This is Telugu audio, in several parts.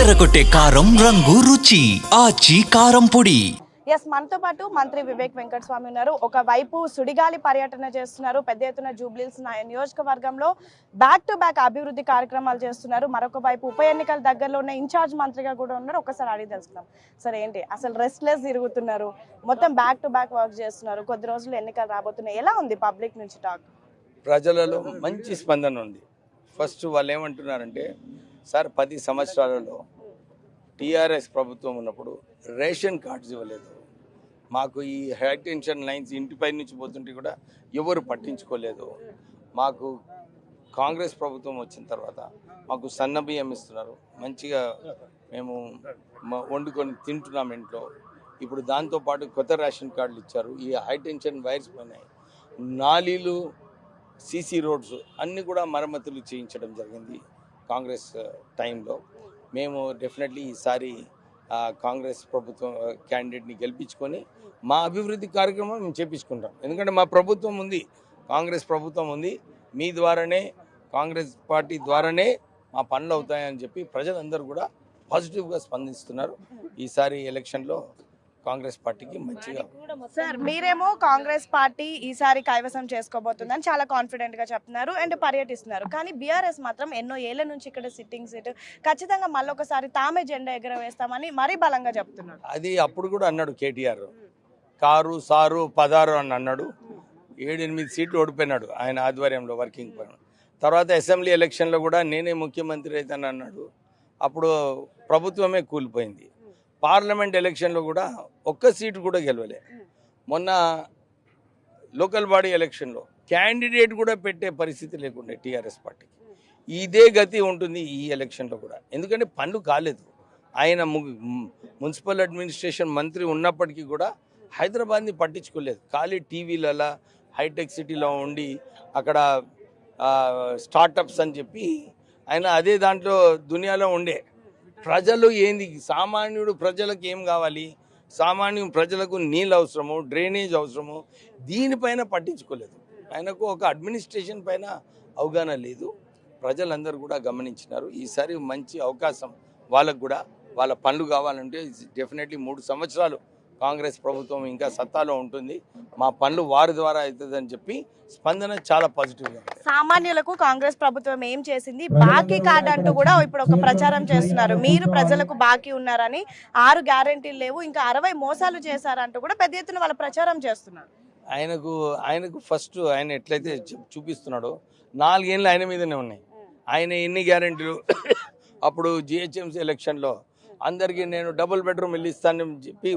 అదరగొట్టే కారం రంగు రుచి ఆచి కారం పొడి. ఎస్, మనతో పాటు మంత్రి వివేక్ వెంకటస్వామి ఉన్నారు. ఒకవైపు సుడిగాలి పర్యటన చేస్తున్నారు, పెద్ద ఎత్తున జూబ్లీహిల్స్ నియోజకవర్గంలో బ్యాక్ టు బ్యాక్ అభివృద్ధి కార్యక్రమాలు చేస్తున్నారు. మరొక వైపు ఉప ఎన్నికల దగ్గరలో ఉన్న ఇన్ఛార్జ్ మంత్రిగా కూడా ఉన్నారు. ఒకసారి అడిగి తెలుసుకుందాం. సరే, ఏంటి అసలు రెస్ట్లెస్ తిరుగుతున్నారు, మొత్తం బ్యాక్ టు బ్యాక్ వర్క్ చేస్తున్నారు, కొద్ది రోజులు ఎన్నికలు రాబోతున్నాయి, ఎలా ఉంది పబ్లిక్ నుంచి టాక్? ప్రజలలో మంచి స్పందన ఉంది. ఫస్ట్ వాళ్ళు ఏమంటున్నారంటే, సార్ 10 సంవత్సరాలలో టీఆర్ఎస్ ప్రభుత్వం ఉన్నప్పుడు రేషన్ కార్డ్స్ ఇవ్వలేదు, మాకు ఈ హై టెన్షన్ లైన్స్ ఇంటిపై నుంచి పోతుంటే కూడా ఎవరు పట్టించుకోలేదు, మాకు కాంగ్రెస్ ప్రభుత్వం వచ్చిన తర్వాత మాకు సన్న బియ్యం ఇస్తున్నారు, మంచిగా మేము వండుకొని తింటున్నాం ఇంట్లో. ఇప్పుడు దాంతోపాటు కొత్త రేషన్ కార్డులు ఇచ్చారు, ఈ హై టెన్షన్ వైర్స్ పోయినాయి, నాలీలు, సీసీ రోడ్స్ అన్నీ కూడా మరమ్మతులు చేయించడం జరిగింది కాంగ్రెస్ టైంలో. మేము డెఫినెట్లీ ఈసారి కాంగ్రెస్ ప్రభుత్వం క్యాండిడేట్ని గెలిపించుకొని మా అభివృద్ధి కార్యక్రమం మేము చేపించుకుంటాం. ఎందుకంటే మా ప్రభుత్వం ఉంది, కాంగ్రెస్ ప్రభుత్వం ఉంది, మీ ద్వారానే, కాంగ్రెస్ పార్టీ ద్వారానే మా పనులు అవుతాయని చెప్పి ప్రజలందరూ కూడా పాజిటివ్గా స్పందిస్తున్నారు. ఈసారి ఎలక్షన్లో కాంగ్రెస్ పార్టీకి మంచిగా. సార్, మీరేమో కాంగ్రెస్ పార్టీ ఈసారి కైవసం చేసుకోబోతుందని చాలా కాన్ఫిడెంట్ గా చెప్తున్నారు అండ్ పర్యటిస్తున్నారు. కానీ బీఆర్ఎస్ మాత్రం ఎన్నో ఏళ్ల నుంచి ఇక్కడ సిట్టింగ్ సీట్, ఖచ్చితంగా మళ్ళొకసారి తామే జెండా ఎగరవేస్తామని మరీ బలంగా చెప్తున్నారు. అది అప్పుడు కూడా అన్నాడు కేటీఆర్, కారు సారు పదారు అని అన్నాడు. 7-8 సీట్లు ఓడిపోయినాడు ఆయన ఆధ్వర్యంలో వర్కింగ్ పైన. తర్వాత అసెంబ్లీ ఎలక్షన్లో కూడా నేనే ముఖ్యమంత్రి అవుతాను అన్నాడు, అప్పుడు ప్రభుత్వమే కూలిపోయింది. పార్లమెంట్ ఎలక్షన్లో కూడా ఒక్క సీటు కూడా గెలవలే. మొన్న లోకల్ బాడీ ఎలక్షన్లో క్యాండిడేట్ కూడా పెట్టే పరిస్థితి లేకుండే టీఆర్ఎస్ పార్టీకి. ఇదే గతి ఉంటుంది ఈ ఎలక్షన్లో కూడా, ఎందుకంటే పనులు కాలేదు. ఆయన మున్సిపల్ అడ్మినిస్ట్రేషన్ మంత్రి ఉన్నప్పటికీ కూడా హైదరాబాద్ని పట్టించుకోలేదు. ఖాళీ టీవీలలో హైటెక్ సిటీలో ఉండి అక్కడ స్టార్టప్స్ అని చెప్పి ఆయన అదే దాంట్లో దునియాలో ఉండే. ప్రజలు ఏంది, సామాన్యుడు ప్రజలకు ఏం కావాలి, సామాన్య ప్రజలకు నీళ్ళు అవసరము, డ్రైనేజ్ అవసరము, దీనిపైన పట్టించుకోలేదు. ఆయనకు ఒక అడ్మినిస్ట్రేషన్ పైన అవగాహన లేదు. ప్రజలందరూ కూడా గమనించినారు. ఈసారి మంచి అవకాశం వాళ్ళకు కూడా, వాళ్ళ పనులు కావాలంటే డెఫినెట్లీ 3 సంవత్సరాలు కాంగ్రెస్ ప్రభుత్వం ఇంకా సత్తాలో ఉంటుంది, మా పనులు వారి ద్వారా అవుతుందని చెప్పి స్పందన చాలా పాజిటివ్గా. సామాన్యులకు కాంగ్రెస్ ప్రభుత్వం ఏం చేసింది, బాకీ కార్డు అంటూ కూడా ఇప్పుడు ఒక ప్రచారం చేస్తున్నారు. మీరు ప్రజలకు బాకీ ఉన్నారని, 6 గ్యారెంటీలు లేవు, ఇంకా 60 మోసాలు చేశారంటూ కూడా పెద్ద ఎత్తున వాళ్ళ ప్రచారం చేస్తున్నారు. ఆయనకు ఫస్ట్ ఆయన ఎట్లయితే చూపిస్తున్నాడో 4 ఏళ్ళు ఆయన మీదనే ఉన్నాయి. ఆయన ఎన్ని గ్యారెంటీలు అప్పుడు జిహెచ్ఎంసీ ఎలక్షన్లో అందరికీ నేను డబుల్ బెడ్రూమ్ ఇల్లు ఇస్తానని చెప్పి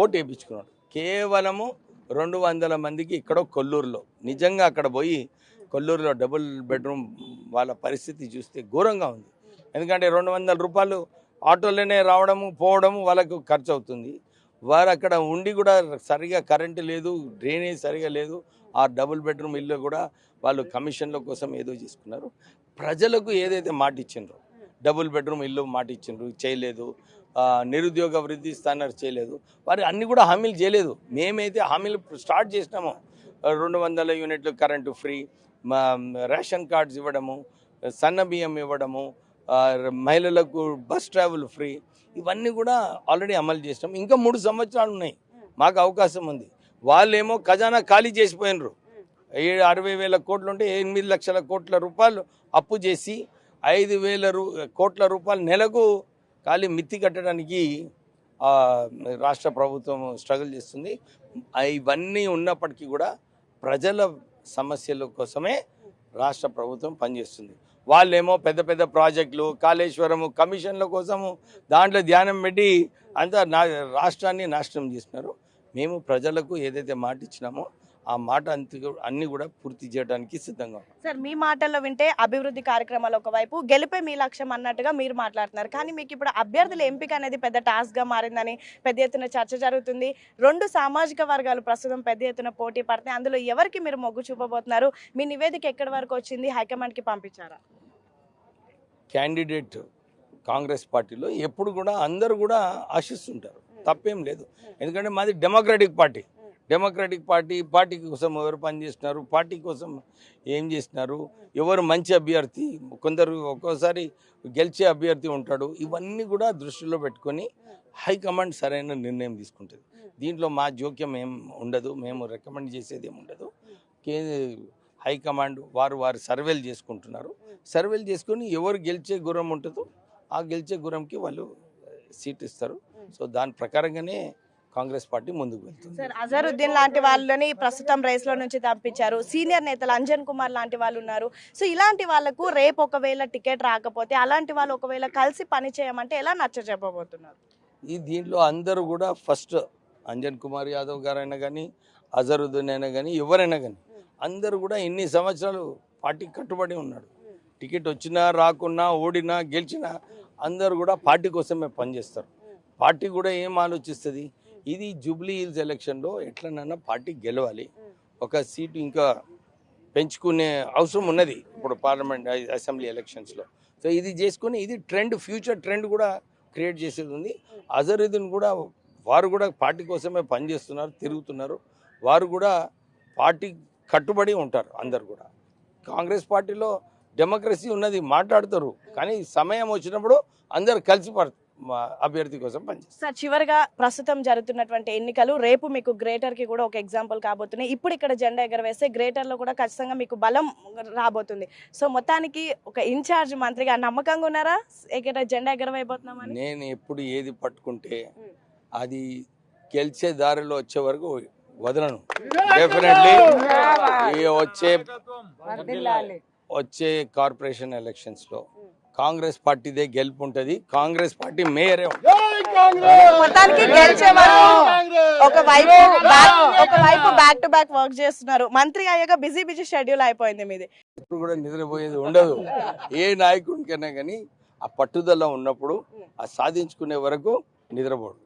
ఓటు వేయించుకున్నాడు. కేవలము 200 మందికి ఇక్కడో కొల్లూరులో, నిజంగా అక్కడ పోయి కొల్లూరులో డబుల్ బెడ్రూమ్ వాళ్ళ పరిస్థితి చూస్తే ఘోరంగా ఉంది. ఎందుకంటే 200 రూపాయలు ఆటోలోనే రావడము పోవడము వాళ్ళకు ఖర్చు అవుతుంది. వారు అక్కడ ఉండి కూడా సరిగా కరెంటు లేదు, డ్రైనేజ్ సరిగా లేదు. ఆ డబుల్ బెడ్రూమ్ ఇల్లు కూడా వాళ్ళు కమిషన్ల కోసం ఏదో చేసుకున్నారు. ప్రజలకు ఏదైతే మాట ఇచ్చిండ్రో, డబుల్ బెడ్రూమ్ ఇల్లు మాట ఇచ్చిండ్రు, చేయలేదు. నిరుద్యోగ వృద్ధి ఇస్తాన్నారు, చేయలేదు. వారు అన్నీ కూడా హామీలు చేయలేదు. మేమైతే హామీలు స్టార్ట్ చేసినాము. 200 యూనిట్లు కరెంటు ఫ్రీ, రేషన్ కార్డ్స్ ఇవ్వడము, సన్న బియ్యం ఇవ్వడము, మహిళలకు బస్ ట్రావెల్ ఫ్రీ, ఇవన్నీ కూడా ఆల్రెడీ అమలు చేసినాం. ఇంకా 3 సంవత్సరాలు ఉన్నాయి, మాకు అవకాశం ఉంది. వాళ్ళేమో ఖజానా ఖాళీ చేసిపోయినరు. 60,000 కోట్లు ఉంటే 8 లక్షల కోట్ల రూపాయలు అప్పు చేసి 5,000 కోట్ల రూపాయలు నెలకు ఖాళీ మిత్తి కట్టడానికి రాష్ట్ర ప్రభుత్వం స్ట్రగుల్ చేస్తుంది. ఇవన్నీ ఉన్నప్పటికీ కూడా ప్రజల సమస్యల కోసమే రాష్ట్ర ప్రభుత్వం పనిచేస్తుంది. వాళ్ళేమో పెద్ద పెద్ద ప్రాజెక్టులు, కాళేశ్వరము, కమిషన్ల కోసము దాంట్లో ధ్యానం పెట్టి అంతా రాష్ట్రాన్ని నాశనం చేస్తున్నారు. మేము ప్రజలకు ఏదైతే మాట ఇచ్చినామో ఆ మాట అన్ని కూడా పూర్తి చేయడానికి సిద్ధంగా ఉన్నాం. సార్, మీ మాటల్లో వింటే అభివృద్ధి కార్యక్రమాలు ఒకవైపు, గెలిపే మీ లక్ష్యం అన్నట్టుగా మీరు మాట్లాడుతున్నారు. కానీ మీకు ఇప్పుడు అభ్యర్థుల ఎంపిక అనేది పెద్ద టాస్క్ గా మారిందని పెద్ద ఎత్తున చర్చ జరుగుతుంది. 2 సామాజిక వర్గాలు ప్రస్తుతం పెద్ద ఎత్తున పోటీ పడతాయి. అందులో ఎవరికి మీరు మొగ్గు చూపబోతున్నారు? మీ నివేదిక ఎక్కడి వరకు వచ్చింది? హైకమాండ్ కి పంపించారా? క్యాండిడేట్ కాంగ్రెస్ పార్టీలో ఎప్పుడు కూడా అందరూ కూడా ఆశిస్తుంటారు, తప్పేం లేదు. ఎందుకంటే మాది డెమోక్రటిక్ పార్టీ, డెమోక్రటిక్ పార్టీ కోసం ఎవరు పనిచేస్తున్నారు, పార్టీ కోసం ఏం చేస్తున్నారు, ఎవరు మంచి అభ్యర్థి, కొందరు ఒక్కోసారి గెలిచే అభ్యర్థి ఉంటాడు. ఇవన్నీ కూడా దృష్టిలో పెట్టుకొని హైకమాండ్ సరైన నిర్ణయం తీసుకుంటుంది. దీంట్లో మా జోక్యం ఏం ఉండదు, మేము రికమెండ్ చేసేది ఏమి ఉండదు. హైకమాండ్ వారు సర్వేలు చేసుకుంటున్నారు. సర్వేలు చేసుకొని ఎవరు గెలిచే గుర్రం ఉంటుందో ఆ గెలిచే గుర్రంకి వాళ్ళు సీట్ ఇస్తారు. సో దాని ప్రకారంగానే కాంగ్రెస్ పార్టీ ముందుకు వెళ్తుంది. సార్, అజరుద్దీన్ లాంటి వాళ్ళని ప్రస్తుతం రేస్ లో నుంచి తప్పించారు. సీనియర్ నేతలు అంజన్ కుమార్ లాంటి వాళ్ళు ఉన్నారు. సో ఇలాంటి వాళ్ళకు రేపు ఒకవేళ టికెట్ రాకపోతే అలాంటి వాళ్ళు ఒకవేళ కలిసి పని చేయమంటే ఎలా నచ్చ చెప్పబోతున్నారు? దీంట్లో అందరూ కూడా ఫస్ట్ అంజన్ కుమార్ యాదవ్ గారైనా కానీ, అజరుద్దీన్ అయినా కానీ, ఎవరైనా కానీ అందరూ కూడా ఇన్ని సంవత్సరాలు పార్టీకి కట్టుబడి ఉన్నాడు. టికెట్ వచ్చినా రాకున్నా, ఓడినా గెలిచినా అందరూ కూడా పార్టీ కోసమే పనిచేస్తారు. పార్టీ కూడా ఏం ఆలోచిస్తుంది, ఇది జూబ్లీ హిల్స్ ఎలక్షన్లో ఎట్లనన్నా పార్టీ గెలవాలి, ఒక సీటు ఇంకా పెంచుకునే అవసరం ఉన్నది ఇప్పుడు పార్లమెంట్ అసెంబ్లీ ఎలక్షన్స్లో. సో ఇది చేసుకుని ఇది ట్రెండ్, ఫ్యూచర్ ట్రెండ్ కూడా క్రియేట్ చేసేది ఉంది. అజరుద్దీన్ కూడా వారు కూడా పార్టీ కోసమే పనిచేస్తున్నారు, తిరుగుతున్నారు. వారు కూడా పార్టీ కట్టుబడి ఉంటారు. అందరు కూడా కాంగ్రెస్ పార్టీలో డెమోక్రసీ ఉన్నది, మాట్లాడతారు, కానీ సమయం వచ్చినప్పుడు అందరు కలిసి అభ్యర్థి కోసం పనిచేస్తారు. సార్, చివరిగా ప్రస్తుతం జరుగుతున్నటువంటి ఎన్నికలు రేపు మీకు గ్రేటర్ కి కూడా ఒక ఎగ్జాంపుల్ కాబోతున్నాయి. ఇప్పుడు ఇక్కడ జెండా ఎగరవేస్తే గ్రేటర్ లో కూడా ఖచ్చితంగా మీకు బలం రాబోతుంది. సో మొత్తానికి ఒక ఇన్ఛార్జ్ మంత్రిగా నమ్మకంగా ఉన్నారా ఇక్కడ జెండా ఎగరవేయబోతున్నామని? నేను ఎప్పుడు ఏది పట్టుకుంటే అది గెలిచే దారిలో వచ్చే వరకు వదలను. డెఫినెట్లీ వచ్చే కార్పొరేషన్ ఎలక్షన్స్ లో కాంగ్రెస్ పార్టీదే గెలుపు ఉంటది. కాంగ్రెస్ పార్టీ మేయరే మొత్తానికి గెలిచేవారు ఒకవైపు బ్యాక్ టు బ్యాక్ వర్క్ చేస్తున్నారు. మంత్రి అయ్యాక బిజీ షెడ్యూల్ అయిపోయింది మీది. ఇప్పుడు కూడా నిద్రపోయేది ఉండదు. ఏ నాయకుడికైనా కానీ ఆ పట్టుదల ఉన్నప్పుడు ఆ సాధించుకునే వరకు నిద్రపోడు.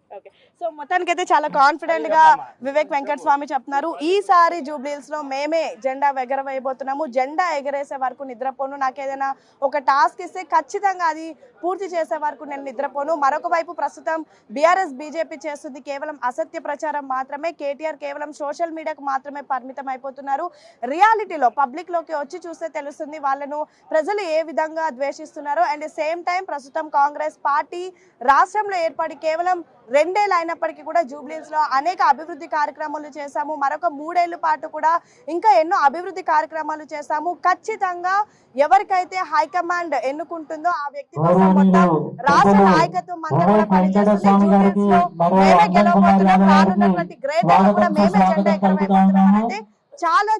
సో మొత్తానికి అయితే చాలా కాన్ఫిడెంట్ గా వివేక్ వెంకట స్వామి చెప్తున్నారు, ఈసారి జూబ్లీహిల్స్ లో మేమే జెండా ఎగరవేయబోతున్నాము, జెండా ఎగరేసే వరకు నిద్రపోను, నాకు ఏదైనా ఒక టాస్క్ ఇస్తే ఖచ్చితంగా అది పూర్తి చేసే వరకు నేను నిద్రపోను. మరొక వైపు ప్రస్తుతం బీఆర్ఎస్ బీజేపీ చేస్తుంది కేవలం అసత్య ప్రచారం మాత్రమే. కేటీఆర్ కేవలం సోషల్ మీడియాకు మాత్రమే పరిమితం అయిపోతున్నారు. రియాలిటీలో పబ్లిక్ లోకి వచ్చి చూస్తే తెలుస్తుంది వాళ్ళను ప్రజలు ఏ విధంగా ద్వేషిస్తున్నారో. అండ్ సేమ్ టైం ప్రస్తుతం కాంగ్రెస్ పార్టీ రాష్ట్రంలో ఏర్పడి కేవలం 2 ఏళ్ళు అయినప్పటికీ కూడా జూబ్లీహిల్స్ లో అనేక అభివృద్ధి కార్యక్రమాలు చేశాము, మరొక 3 ఏళ్ల పాటు కూడా ఇంకా ఎన్నో అభివృద్ధి కార్యక్రమాలు చేశాము. ఖచ్చితంగా ఎవరికైతే హైకమాండ్ ఎన్నుకుంటుందో ఆ వ్యక్తి కోసం మొత్తం రాష్ట్ర నాయకత్వం అంతా కూడా పనిచేస్తుంది. జూబ్లీహిల్స్ లో మేమే గెలవబోతున్నాం, రానున్న ప్రతి గ్రేటర్ కూడా మేమే జెండా ఎగరవేయబోతున్నాం అంటే చాలా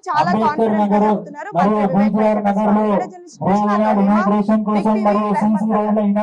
కాన్ఫిడెంట్ గా చెప్తున్నారు మంత్రి వివేక్ వెంకట స్వామి.